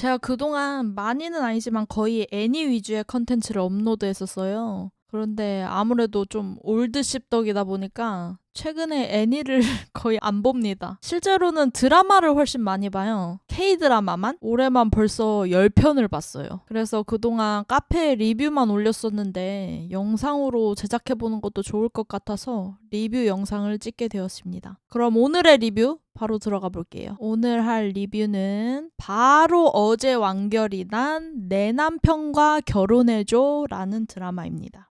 제가 그동안 많이는 아니지만 거의 애니 위주의 컨텐츠를 업로드했었어요. 그런데 아무래도 좀 올드 씹덕이다 보니까 최근에 애니를 거의 안 봅니다. 실제로는 드라마를 훨씬 많이 봐요. K-드라마만? 올해만 벌써 10편을 봤어요. 그래서 그동안 카페에 리뷰만 올렸었는데 영상으로 제작해보는 것도 좋을 것 같아서 리뷰 영상을 찍게 되었습니다. 그럼 오늘의 리뷰 바로 들어가 볼게요. 오늘 할 리뷰는 바로 어제 완결이 난 내 남편과 결혼해줘 라는 드라마입니다.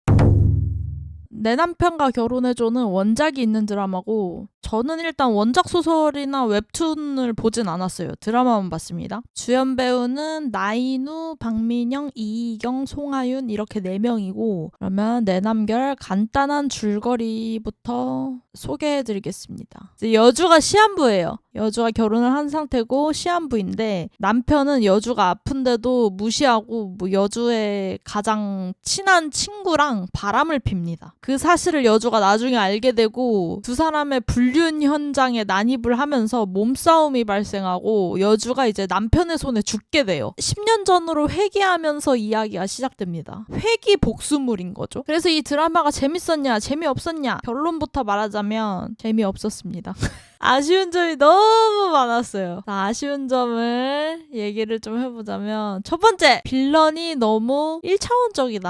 내 남편과 결혼해줘는 원작이 있는 드라마고 저는 일단 원작 소설이나 웹툰을 보진 않았어요. 드라마만 봤습니다. 주연 배우는 나인우, 박민영, 이희경, 송하윤 이렇게 4명이고 그러면 내남결 간단한 줄거리부터 소개해드리겠습니다. 이제 여주가 시한부예요. 여주가 결혼을 한 상태고 시한부인데 남편은 여주가 아픈데도 무시하고 뭐 여주의 가장 친한 친구랑 바람을 핍니다. 그 사실을 여주가 나중에 알게 되고 두 사람의 불륜 현장에 난입을 하면서 몸싸움이 발생하고 여주가 이제 남편의 손에 죽게 돼요. 10년 전으로 회귀하면서 이야기가 시작됩니다. 회귀 복수물인 거죠. 그래서 이 드라마가 재밌었냐 재미없었냐 결론부터 말하자면 재미없었습니다. 아쉬운 점이 너무 많았어요. 아쉬운 점을 얘기를 좀 해보자면 첫 번째, 빌런이 너무 1차원적이다.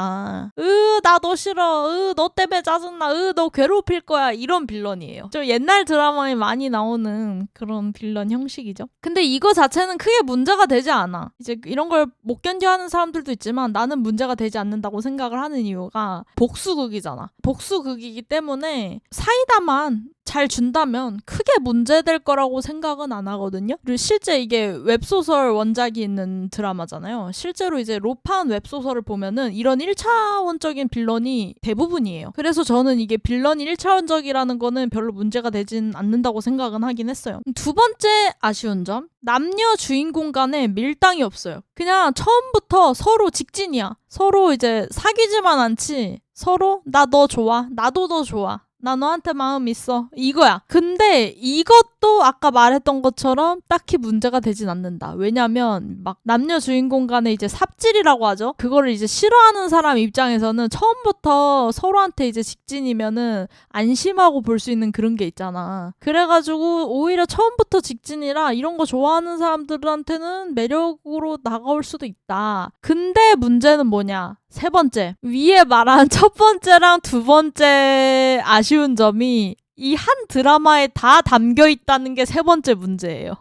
나 너 싫어. 너 때문에 짜증나. 너 괴롭힐 거야. 이런 빌런이에요. 좀 옛날 드라마에 많이 나오는 그런 빌런 형식이죠. 근데 이거 자체는 크게 문제가 되지 않아. 이제 이런 걸 못 견뎌하는 사람들도 있지만 나는 문제가 되지 않는다고 생각을 하는 이유가 복수극이잖아. 복수극이기 때문에 사이다만 잘 준다면 크게 문제될 거라고 생각은 안 하거든요. 그리고 실제 이게 웹소설 원작이 있는 드라마잖아요. 실제로 이제 로판 웹소설을 보면은 이런 1차원적인 빌런이 대부분이에요. 그래서 저는 이게 빌런이 1차원적이라는 거는 별로 문제가 되진 않는다고 생각은 하긴 했어요. 두 번째 아쉬운 점, 남녀 주인공 간에 밀당이 없어요. 그냥 처음부터 서로 직진이야. 서로 이제 사귀지만 않지. 서로 나 너 좋아. 나도 너 좋아. 나 너한테 마음 있어. 이거야. 근데 이것도 아까 말했던 것처럼 딱히 문제가 되진 않는다. 왜냐면 막 남녀 주인공 간에 이제 삽질이라고 하죠. 그거를 이제 싫어하는 사람 입장에서는 처음부터 서로한테 이제 직진이면은 안심하고 볼 수 있는 그런 게 있잖아. 그래가지고 오히려 처음부터 직진이라 이런 거 좋아하는 사람들한테는 매력으로 다가올 수도 있다. 근데 문제는 뭐냐? 세 번째, 위에 말한 첫 번째랑 두 번째 아쉬운 점이 이 한 드라마에 다 담겨 있다는 게 세 번째 문제예요.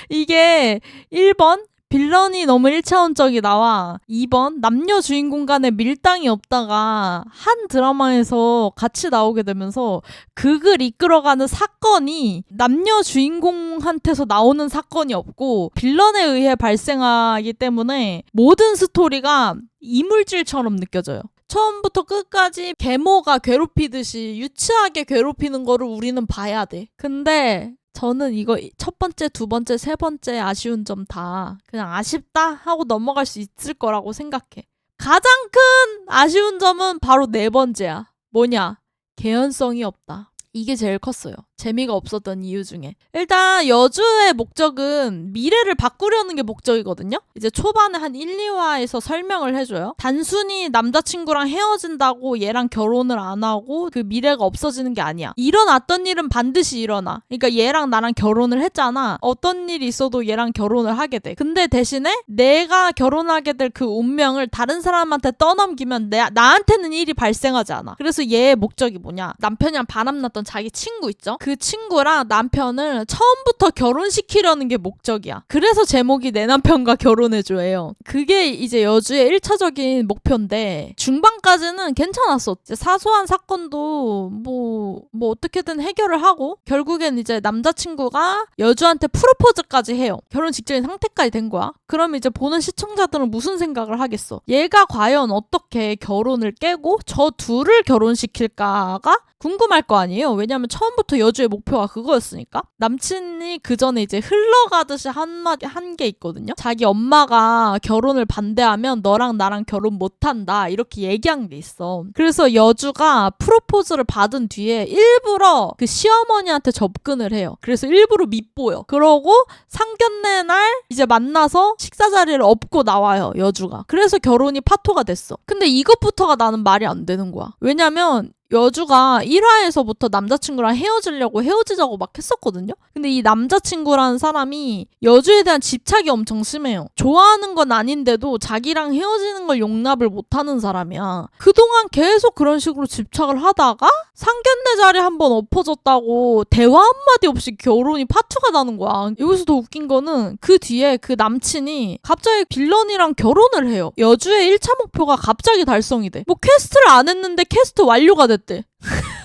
이게 1번 빌런이 너무 1차원적이 나와 2번 남녀 주인공 간에 밀당이 없다가 한 드라마에서 같이 나오게 되면서 극을 이끌어가는 사건이 남녀 주인공한테서 나오는 사건이 없고 빌런에 의해 발생하기 때문에 모든 스토리가 이물질처럼 느껴져요. 처음부터 끝까지 계모가 괴롭히듯이 유치하게 괴롭히는 거를 우리는 봐야 돼. 근데 저는 이거 첫 번째, 두 번째, 세 번째 아쉬운 점 다 그냥 아쉽다 하고 넘어갈 수 있을 거라고 생각해. 가장 큰 아쉬운 점은 바로 네 번째야. 뭐냐? 개연성이 없다. 이게 제일 컸어요. 재미가 없었던 이유 중에. 일단 여주의 목적은 미래를 바꾸려는 게 목적이거든요. 이제 초반에 한 1, 2화에서 설명을 해줘요. 단순히 남자친구랑 헤어진다고 얘랑 결혼을 안 하고 그 미래가 없어지는 게 아니야. 일어났던 일은 반드시 일어나. 그러니까 얘랑 나랑 결혼을 했잖아. 어떤 일이 있어도 얘랑 결혼을 하게 돼. 근데 대신에 내가 결혼하게 될 그 운명을 다른 사람한테 떠넘기면 나한테는 일이 발생하지 않아. 그래서 얘의 목적이 뭐냐? 남편이랑 바람났던 자기 친구 있죠? 그 친구랑 남편을 처음부터 결혼시키려는 게 목적이야. 그래서 제목이 내 남편과 결혼해줘예요. 그게 이제 여주의 1차적인 목표인데 중반까지는 괜찮았어. 이제 사소한 사건도 뭐 어떻게든 해결을 하고 결국엔 이제 남자친구가 여주한테 프로포즈까지 해요. 결혼 직전인 상태까지 된 거야. 그럼 이제 보는 시청자들은 무슨 생각을 하겠어? 얘가 과연 어떻게 결혼을 깨고 저 둘을 결혼시킬까가 궁금할 거 아니에요. 왜냐면 처음부터 여주 여주의 목표가 그거였으니까. 남친이 그 전에 이제 흘러가듯이 한마디 한 게 있거든요. 자기 엄마가 결혼을 반대하면 너랑 나랑 결혼 못한다 이렇게 얘기한 게 있어. 그래서 여주가 프로포즈를 받은 뒤에 일부러 그 시어머니한테 접근을 해요. 그래서 일부러 밉보여. 그러고 상견례 날 이제 만나서 식사 자리를 엎고 나와요, 여주가. 그래서 결혼이 파토가 됐어. 근데 이것부터가 나는 말이 안 되는 거야. 왜냐면 여주가 1화에서부터 남자친구랑 헤어지자고 막 했었거든요. 근데 이 남자친구라는 사람이 여주에 대한 집착이 엄청 심해요. 좋아하는 건 아닌데도 자기랑 헤어지는 걸 용납을 못하는 사람이야. 그동안 계속 그런 식으로 집착을 하다가 상견례 자리 한번 엎어졌다고 대화 한마디 없이 결혼이 파투가 나는 거야. 여기서 더 웃긴 거는 그 뒤에 그 남친이 갑자기 빌런이랑 결혼을 해요. 여주의 1차 목표가 갑자기 달성이 돼. 뭐 퀘스트를 안 했는데 퀘스트 완료가 됐대.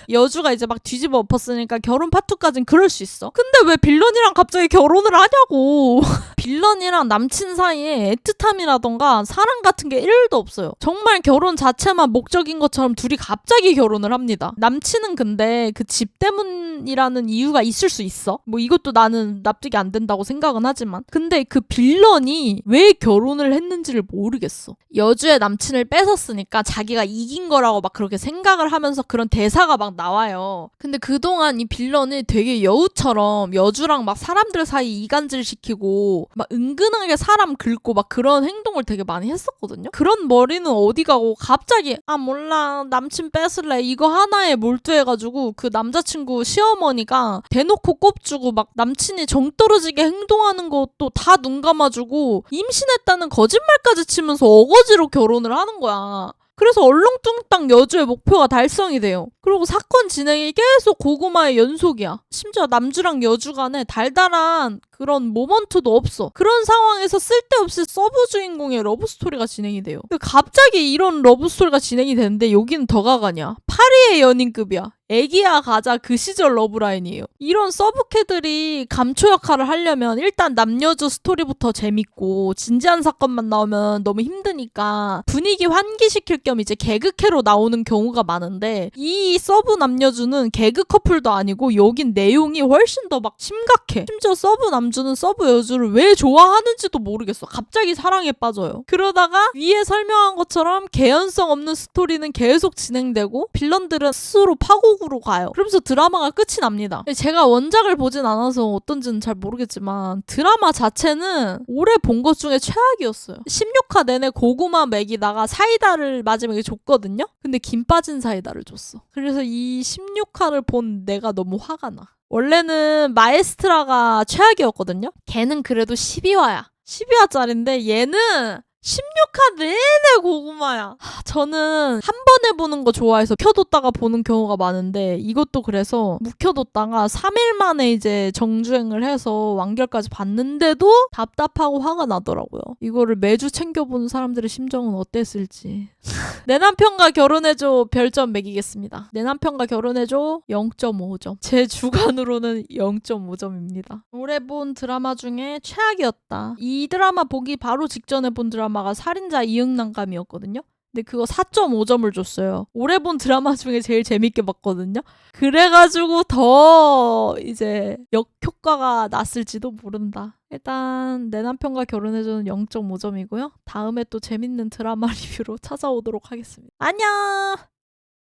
여주가 이제 막 뒤집어 엎었으니까 결혼 파트까진 그럴 수 있어. 근데 왜 빌런이랑 갑자기 결혼을 하냐고. 빌런이랑 남친 사이에 애틋함이라던가 사랑 같은 게 1도 없어요. 정말 결혼 자체만 목적인 것처럼 둘이 갑자기 결혼을 합니다. 남친은 근데 그 집 때문이라는 이유가 있을 수 있어. 뭐 이것도 나는 납득이 안 된다고 생각은 하지만. 근데 그 빌런이 왜 결혼을 했는지를 모르겠어. 여주의 남친을 뺏었으니까 자기가 이긴 거라고 막 그렇게 생각을 하면서 그런 대사가 막 나와요. 근데 그동안 이 빌런이 되게 여우처럼 여주랑 막 사람들 사이 이간질 시키고 막 은근하게 사람 긁고 막 그런 행동을 되게 많이 했었거든요. 그런 머리는 어디 가고 갑자기 몰라 남친 뺏을래 이거 하나에 몰두해가지고 그 남자친구 시어머니가 대놓고 꼽주고 막 남친이 정 떨어지게 행동하는 것도 다 눈 감아주고 임신했다는 거짓말까지 치면서 어거지로 결혼을 하는 거야. 그래서 얼렁뚱땅 여주의 목표가 달성이 돼요. 그리고 사건 진행이 계속 고구마의 연속이야. 심지어 남주랑 여주 간에 달달한 그런 모먼트도 없어. 그런 상황에서 쓸데없이 서브 주인공의 러브스토리가 진행이 돼요. 갑자기 이런 러브스토리가 진행이 되는데 여기는 더 가가냐. 파리의 연인급이야. 애기야 가자 그 시절 러브라인이에요. 이런 서브캐들이 감초 역할을 하려면 일단 남여주 스토리부터 재밌고 진지한 사건만 나오면 너무 힘드니까 분위기 환기시킬 겸 이제 개그캐로 나오는 경우가 많은데 이 서브 남여주는 개그 커플도 아니고 여긴 내용이 훨씬 더 막 심각해. 심지어 서브 남주는 서브 여주를 왜 좋아하는지도 모르겠어. 갑자기 사랑에 빠져요. 그러다가 위에 설명한 것처럼 개연성 없는 스토리는 계속 진행되고 빌런들은 스스로 파국으로 가요. 그러면서 드라마가 끝이 납니다. 제가 원작을 보진 않아서 어떤지는 잘 모르겠지만 드라마 자체는 올해 본 것 중에 최악이었어요. 16화 내내 고구마 먹이다가 사이다를 마지막에 줬거든요. 근데 김 빠진 사이다를 줬어. 그래서 이 16화를 본 내가 너무 화가 나. 원래는 마에스트라가 최악이었거든요. 걔는 그래도 12화야. 12화짜리인데 얘는 16화 내내 고구마야. 저는 한 번에 보는 거 좋아해서 묵혀뒀다가 보는 경우가 많은데 이것도 그래서 묵혀뒀다가 3일 만에 이제 정주행을 해서 완결까지 봤는데도 답답하고 화가 나더라고요. 이거를 매주 챙겨보는 사람들의 심정은 어땠을지. 내 남편과 결혼해줘 별점 매기겠습니다. 내 남편과 결혼해줘 0.5점. 제 주관으로는 0.5점입니다. 올해 본 드라마 중에 최악이었다. 이 드라마 보기 바로 직전에 본 드라마가 살인자 이응난감이었거든요. 근데 그거 4.5점을 줬어요. 올해 본 드라마 중에 제일 재밌게 봤거든요. 그래가지고 더 이제 역효과가 났을지도 모른다. 일단 내 남편과 결혼해줘는 0.5점이고요. 다음에 또 재밌는 드라마 리뷰로 찾아오도록 하겠습니다. 안녕!